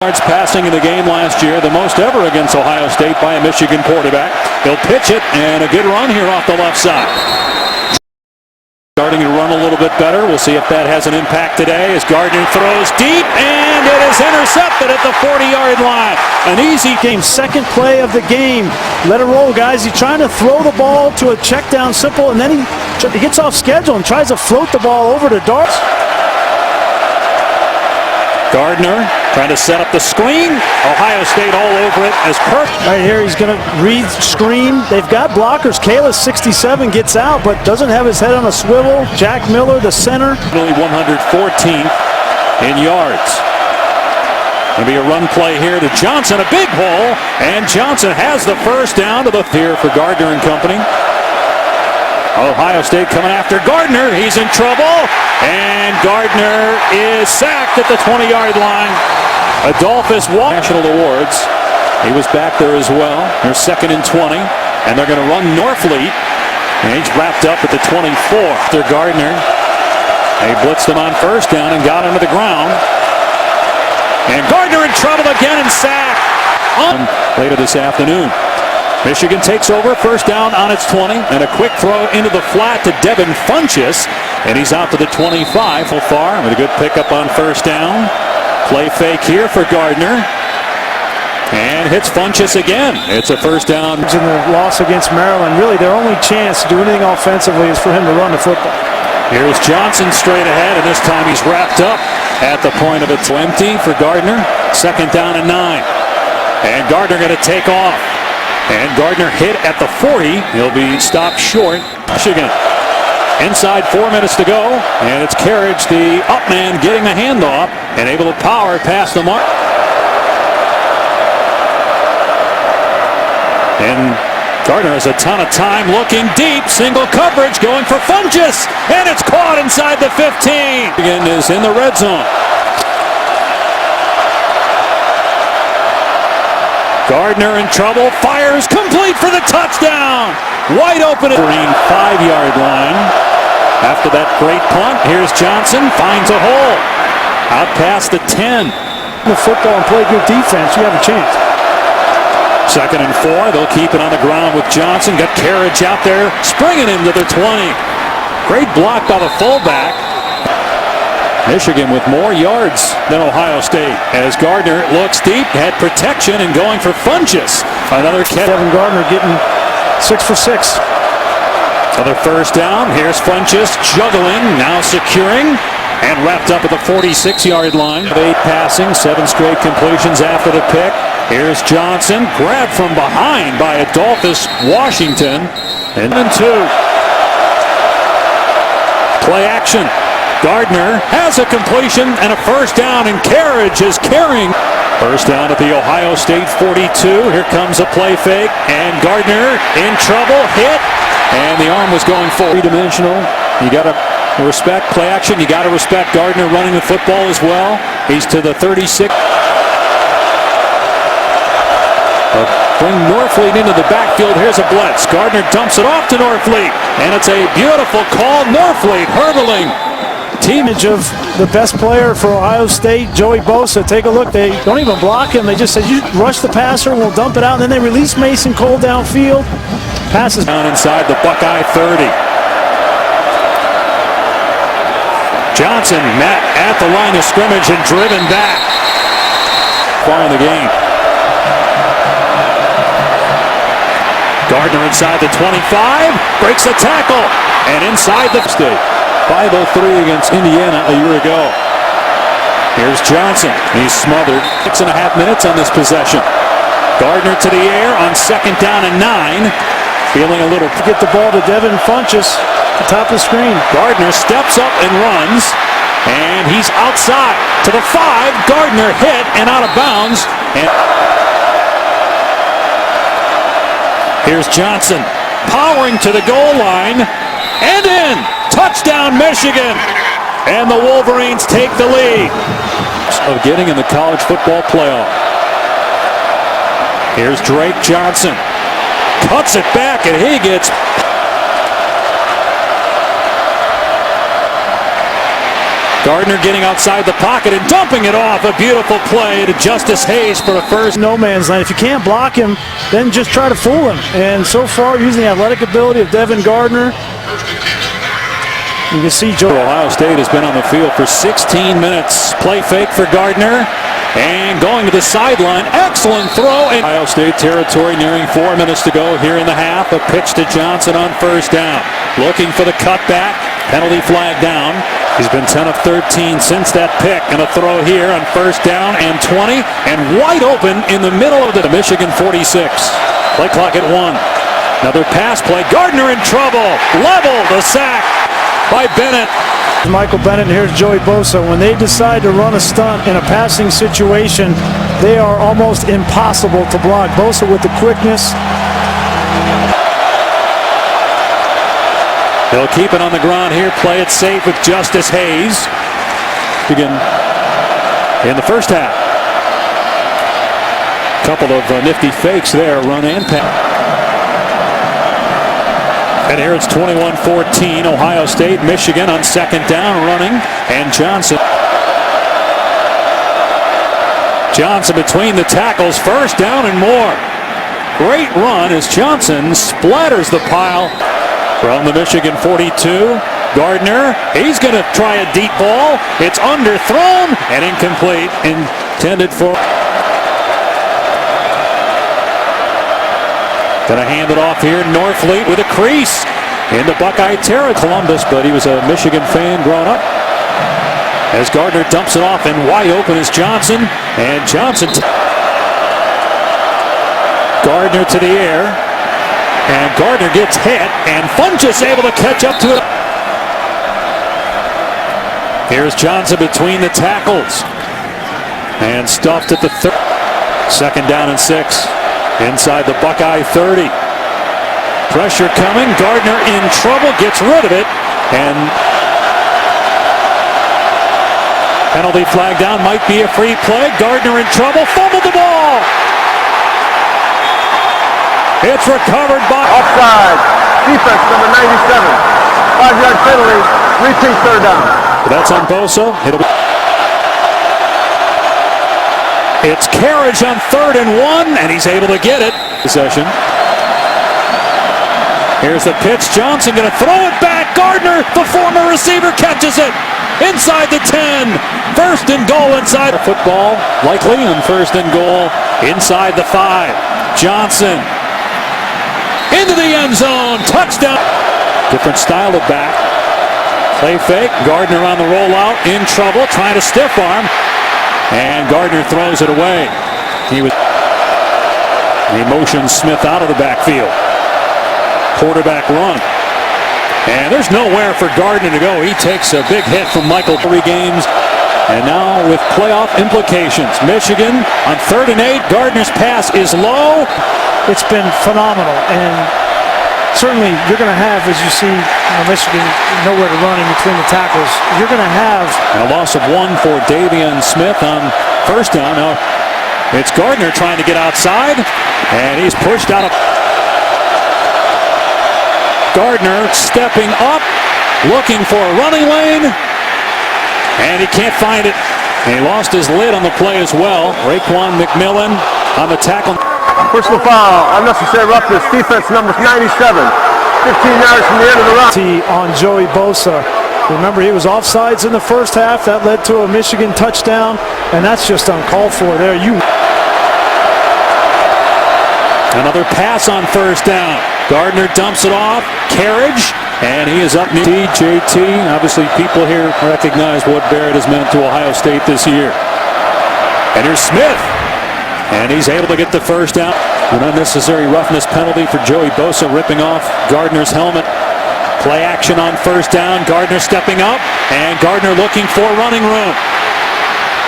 Yards passing in the game last year, the most ever against Ohio State by a Michigan quarterback. He'll pitch it, and a good run here off the left side. Starting to run a little bit better. We'll see if that has an impact today as Gardner throws deep, and it is intercepted at the 40-yard line. An easy game. Second play of the game. Let it roll, guys. He's trying to throw the ball to a check down simple, and then he gets off schedule and tries to float the ball over to Darts. Gardner trying to set up the screen. Ohio State all over it as Kirk. Right here, he's going to read screen. They've got blockers. Kalis, 67, gets out, but doesn't have his head on a swivel. Jack Miller, the center. Only 114th in yards. Going to be a run play here to Johnson, a big hole, and Johnson has the first down to the here for Gardner and company. Ohio State coming after Gardner. He's in trouble, and Gardner is sacked at the 20-yard line. Adolphus National Awards. He was back there as well. They're 2nd and 20, and they're going to run Norfleet. And he's wrapped up at the 24. After Gardner, they blitzed him on first down and got him to the ground. And Gardner in trouble again and sacked. Later this afternoon. Michigan takes over, first down on its 20, and a quick throw into the flat to Devin Funchess, and he's out to the 25 so far with a good pickup on first down. Play fake here for Gardner, and hits Funchess again. It's a first down. In the loss against Maryland, really their only chance to do anything offensively is for him to run the football. Here's Johnson straight ahead, and this time he's wrapped up at the point of it's empty for Gardner. 2nd down and 9, and Gardner going to take off. And Gardner hit at the 40. He'll be stopped short. Michigan inside 4 minutes to go. And it's Carriage, the up man, getting the handoff and able to power past the mark. And Gardner has a ton of time looking deep. Single coverage going for Funchess. And it's caught inside the 15. Michigan is in the red zone. Gardner in trouble, fires complete for the touchdown. Wide open at the 5-yard line. After that great punt, here's Johnson, finds a hole. Out past the 10. The football and play good defense, you have a chance. 2nd and 4, they'll keep it on the ground with Johnson. Got Carriage out there, springing him to the 20. Great block by the fullback. Michigan with more yards than Ohio State as Gardner looks deep, had protection, and going for Funchess. Another catch. Kevin Gardner getting 6 for 6. Another first down. Here's Funchess juggling, now securing, and wrapped up at the 46-yard line. 8 passing, 7 straight completions after the pick. Here's Johnson, grabbed from behind by Adolphus Washington. And 2. Play action. Gardner has a completion and a first down, and Carriage is carrying. First down at the Ohio State 42. Here comes a play fake, and Gardner in trouble, hit, and the arm was going forward. Three-dimensional. You got to respect play action. You got to respect Gardner running the football as well. He's to the 36. Bring Norfleet into the backfield. Here's a blitz. Gardner dumps it off to Norfleet, and it's a beautiful call. Norfleet hurdling. Image of the best player for Ohio State, Joey Bosa. Take a look. They don't even block him. They just said, you rush the passer, we'll dump it out. And then they release Mason Cole downfield. Passes down inside the Buckeye 30. Johnson met at the line of scrimmage and driven back. Far in the game. Gardner inside the 25, breaks a tackle, and inside the state. 5:03 against Indiana a year ago. Here's Johnson. He's smothered. 6.5 minutes on this possession. Gardner to the air on 2nd down and 9. Feeling a little. Get the ball to Devin Funchess at the top of the screen. Gardner steps up and runs. And he's outside to the 5. Gardner hit and out of bounds. And here's Johnson powering to the goal line and in. Touchdown, Michigan. And the Wolverines take the lead of getting in the college football playoff. Here's Drake Johnson. Cuts it back, and he gets. Gardner getting outside the pocket and dumping it off. A beautiful play to Justice Hayes for a first. No man's land. If you can't block him, then just try to fool him. And so far, using the athletic ability of Devin Gardner, you can see Ohio State has been on the field for 16 minutes. Play fake for Gardner. And going to the sideline. Excellent throw. And Ohio State territory, nearing 4 minutes to go here in the half. A pitch to Johnson on first down. Looking for the cutback. Penalty flag down. He's been 10 of 13 since that pick. And a throw here on first down and 20. And wide open in the middle of the Michigan 46. Play clock at 1. Another pass play. Gardner in trouble. Level the sack by Bennett. Michael Bennett, and here's Joey Bosa. When they decide to run a stunt in a passing situation, they are almost impossible to block. Bosa with the quickness. They'll keep it on the ground here. Play it safe with Justice Hayes. Begin in the first half. Couple of nifty fakes there, run and pass. And here it's 21-14, Ohio State, Michigan on second down, running, and Johnson. Johnson between the tackles, first down and more. Great run as Johnson splatters the pile from the Michigan 42. Gardner, he's going to try a deep ball. It's underthrown and incomplete, intended for. Going to hand it off here. Norfleet with a crease in the Buckeye territory. Columbus, but he was a Michigan fan growing up. As Gardner dumps it off, and wide open is Johnson. And Johnson. Gardner to the air. And Gardner gets hit. And Funchess able to catch up to it. Here's Johnson between the tackles. And stuffed at the third. Second down and 6. Inside the Buckeye 30. Pressure coming. Gardner in trouble. Gets rid of it. And penalty flag down. Might be a free play. Gardner in trouble. Fumbled the ball. It's recovered by. Offside. Defense number 97. 5-yard penalty. Repeat third down. That's on Bosa. It'll be. It's Carriage on 3rd and 1, and he's able to get it. Possession. Here's the pitch. Johnson going to throw it back. Gardner, the former receiver, catches it inside the 10. 1st and goal inside. Football likely on 1st and goal inside the 5. Johnson into the end zone. Touchdown. Different style of back. Play fake. Gardner on the rollout. In trouble. Trying to stiff arm. And Gardner throws it away. He motions Smith out of the backfield. Quarterback run. And there's nowhere for Gardner to go. He takes a big hit from Michael. 3 games. And now with playoff implications. Michigan on 3rd and 8. Gardner's pass is low. It's been phenomenal. And certainly you're going to have, as you see, Michigan nowhere to run in between the tackles. You're going to have a loss of 1 for Davion Smith on first down. Now it's Gardner trying to get outside, and he's pushed out of. Gardner stepping up, looking for a running lane, and he can't find it. And he lost his lid on the play as well. Raekwon McMillan on the tackle. Personal foul, unnecessary roughness, defense number 97. 15 yards from the end of the run. On Joey Bosa. Remember, he was offsides in the first half. That led to a Michigan touchdown, and that's just uncalled for there. Another pass on first down. Gardner dumps it off. Carriage, and he is up near TJT. Obviously, people here recognize what Barrett has meant to Ohio State this year. And here's Smith. And he's able to get the first down. An unnecessary roughness penalty for Joey Bosa, ripping off Gardner's helmet. Play action on first down. Gardner stepping up, and Gardner looking for running room.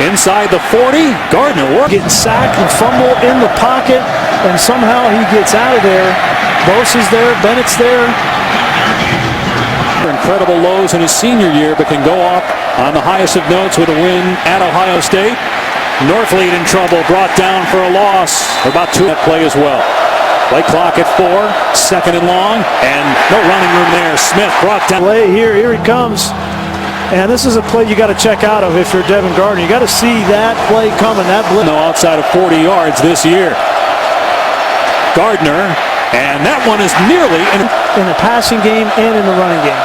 Inside the 40, Gardner getting sacked and fumble in the pocket, and somehow he gets out of there. Bosa's there, Bennett's there. Incredible lows in his senior year, but can go off on the highest of notes with a win at Ohio State. Norfleet in trouble, brought down for a loss. About 2 at play as well. Play clock at 4, 2nd and long, and no running room there. Smith brought down. Play here he comes. And this is a play you got to check out of if you're Devin Gardner. You got to see that play coming, that blitz. No outside of 40 yards this year. Gardner, and that one is nearly in the passing game and in the running game.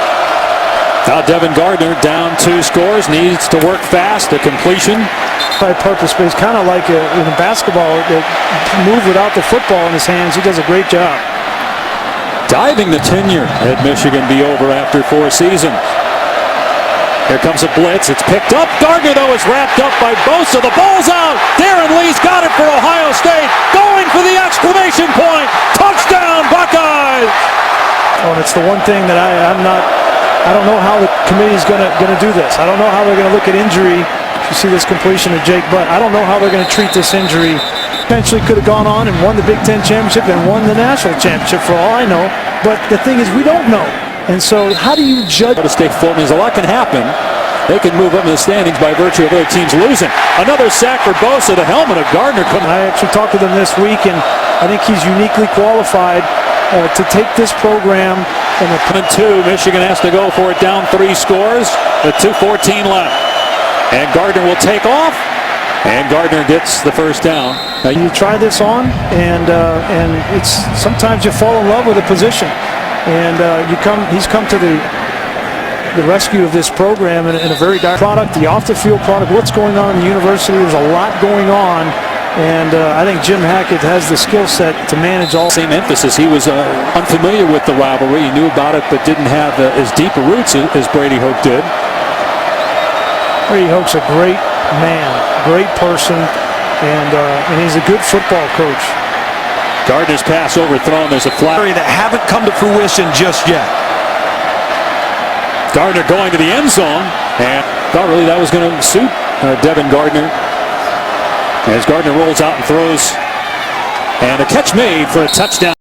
Now Devin Gardner down 2 scores, needs to work fast, a completion. By purpose, but he's kind of like in basketball, that move without the football in his hands. He does a great job. Diving the tenure at Michigan be over after 4 seasons. Here comes a blitz. It's picked up. Gardner, though, is wrapped up by Bosa. The ball's out. Darren Lee's got it for Ohio State. Going for the exclamation point. Touchdown, Buckeyes! Oh, and it's the one thing that I don't know how the committee's going to do this. I don't know how they're going to look at injury. You see this completion of Jake Butt. I don't know how they're going to treat this injury. Potentially could have gone on and won the Big Ten championship and won the national championship for all I know. But the thing is, we don't know. And so how do you judge? To stay floating, a lot can happen. They can move up in the standings by virtue of other teams losing. Another sack for Bosa. The helmet of Gardner. I actually talked to them this week, and I think he's uniquely qualified to take this program. And the 2, Michigan has to go for it, down 3 scores with 2:14 left. And Gardner will take off, and Gardner gets the first down. Now you try this on, and it's sometimes you fall in love with a position, and he's come to the rescue of this program in a very direct product, the off-the-field product. What's going on in the university? There's a lot going on, and I think Jim Hackett has the skill set to manage all. Same emphasis. He was unfamiliar with the rivalry. He knew about it, but didn't have as deep a roots as Brady Hoke did. Brady Hoke's a great man, great person, and he's a good football coach. Gardner's pass overthrown. There's a flag that haven't come to fruition just yet. Gardner going to the end zone, and thought really that was going to suit Devin Gardner. As Gardner rolls out and throws, and a catch made for a touchdown.